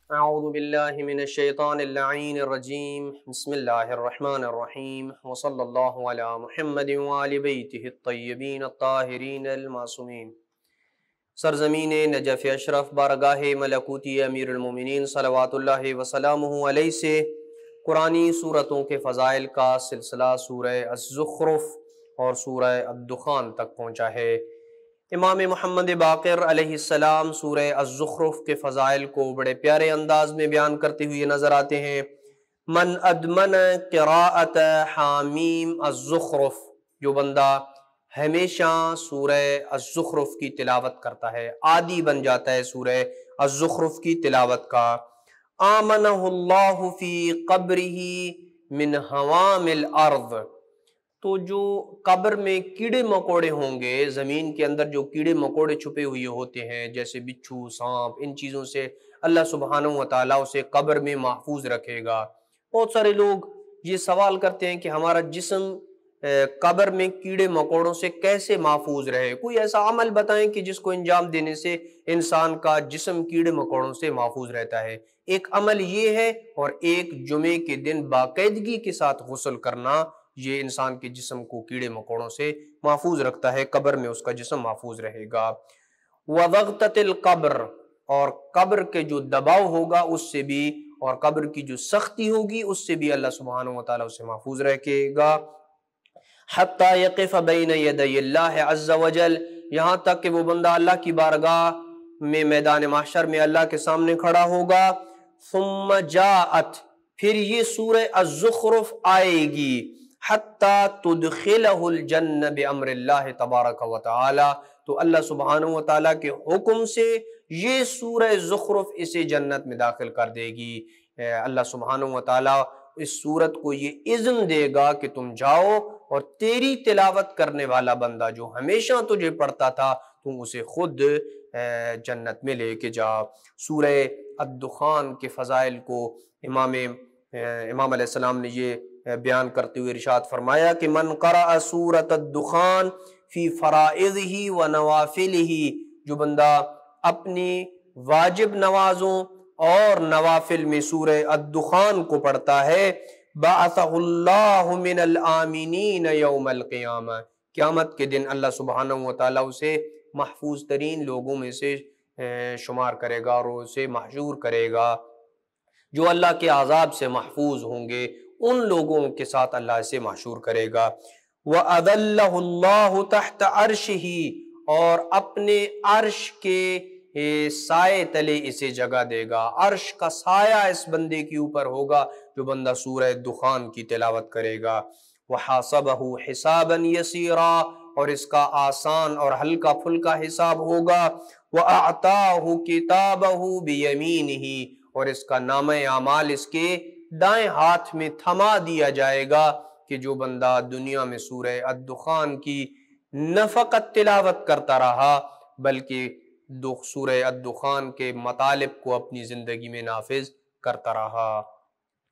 اعوذ باللہ من الشیطان اللعین الرجیم بسم اللہ الرحمن الرحیم وصلی اللہ علی محمد وآل بیتہ الطیبین الطاہرین المعصومین۔ سرزمین نجف اشرف بارگاہ ملکوتی امیر المومنین صلوات اللہ وسلامہ علیہ سے قرآنی سورتوں کے فضائل کا سلسلہ سورہ الزخرف اور سورہ الدخان تک پہنچا ہے۔ امام محمد باقر علیہ السلام سورہ الزخرف کے فضائل کو بڑے پیارے انداز میں بیان کرتے ہوئے نظر آتے ہیں۔ من ادمن قراءت حامیم الزخرف، جو بندہ ہمیشہ سورہ الزخرف کی تلاوت کرتا ہے، عادی بن جاتا ہے سورہ الزخرف کی تلاوت کا، آمنہ اللہ فی قبرہ من حوام الارض، تو جو قبر میں کیڑے مکوڑے ہوں گے، زمین کے اندر جو کیڑے مکوڑے چھپے ہوئے ہوتے ہیں جیسے بچھو، سانپ، ان چیزوں سے اللہ سبحانہ وتعالیٰ اسے قبر میں محفوظ رکھے گا۔ بہت سارے لوگ یہ سوال کرتے ہیں کہ ہمارا جسم قبر میں کیڑے مکوڑوں سے کیسے محفوظ رہے، کوئی ایسا عمل بتائیں کہ جس کو انجام دینے سے انسان کا جسم کیڑے مکوڑوں سے محفوظ رہتا ہے۔ ایک عمل یہ ہے، اور ایک جمعے کے دن باقاعدگی کے ساتھ غسل کرنا، یہ انسان کے جسم کو کیڑے مکوڑوں سے محفوظ رکھتا ہے، قبر میں اس کا جسم محفوظ رہے گا۔ وَضَغْطَةِ الْقَبْرِ، اور قبر کے جو دباؤ ہوگا اس سے بھی، اور قبر کی جو سختی ہوگی اس سے بھی اللہ سبحانہ وتعالیٰ اسے محفوظ رکھے گا۔ حَتَّى يَقِفَ بَيْنَ يَدَيِ اللَّهِ عَزَّ وَجَلَ، یہاں تک کہ وہ بندہ اللہ کی بارگاہ میں میدان محشر میں اللہ کے سامنے کھڑا ہوگا۔ ثُمَّ جَاءَتْ، پھر یہ سورہ الزخرف آئے گی، حَتَّى تُدْخِلَهُ الْجَنَّ بِأَمْرِ اللَّهِ تَبَارَكَ وَتَعَالَى، تو اللہ سبحانہ وتعالیٰ کے حکم سے یہ سورہ زخرف اسے جنت میں داخل کر دے گی۔ اللہ سبحانہ وتعالیٰ اس سورت کو یہ اذن دے گا کہ تم جاؤ اور تیری تلاوت کرنے والا بندہ جو ہمیشہ تجھے پڑھتا تھا، تم اسے خود جنت میں لے کے جا۔ سورہ الدخان کے فضائل کو امام علیہ السلام نے یہ بیان کرتے ہوئے ارشاد فرمایا کہ من قرأ سورۃ الدخان فی فرائضہ و نوافلہ، جو بندہ اپنی واجب نوازوں اور نوافل میں سورہ الدخان کو پڑھتا ہے، بعثہ اللہ من الآمنین یوم القیامہ، قیامت کے دن اللہ سبحانہ وتعالیٰ اسے محفوظ ترین لوگوں میں سے شمار کرے گا اور اسے محشور کرے گا۔ جو اللہ کے عذاب سے محفوظ ہوں گے ان لوگوں کے ساتھ اللہ اسے محشور کرے گا۔ وَأَذَلَّهُ اللَّهُ تَحْتَ عَرْشِهِ، اور اپنے عرش کے سائے تلے اسے جگہ دے گا۔ عرش کا سایہ اس بندے کے اوپر ہوگا جو بندہ سورہ دخان کی تلاوت کرے گا۔ وَحَاسَبَهُ حِسَابًا يَسِيرًا، اور اس کا آسان اور ہلکا پھلکا حساب ہوگا۔ وَأَعْطَاهُ كِتَابَهُ بِيَمِينِهِ، اور اس کا نامہ اعمال اس کے دائیں ہاتھ میں تھما دیا جائے گا، کہ جو بندہ دنیا میں سورہ الدخان کی نہ فقط تلاوت کرتا رہا بلکہ سورہ الدخان کے مطالب کو اپنی زندگی میں نافذ کرتا رہا۔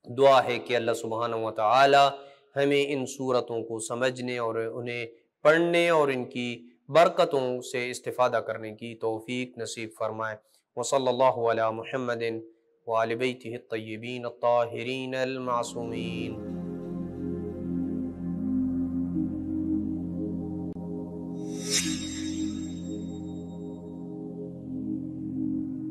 دعا ہے کہ اللہ سبحانہ وتعالی ہمیں ان سورتوں کو سمجھنے اور انہیں پڑھنے اور ان کی برکتوں سے استفادہ کرنے کی توفیق نصیب فرمائے۔ وصلی اللہ علی محمد وآل بیتہ الطیبین الطاہرین المعصومین۔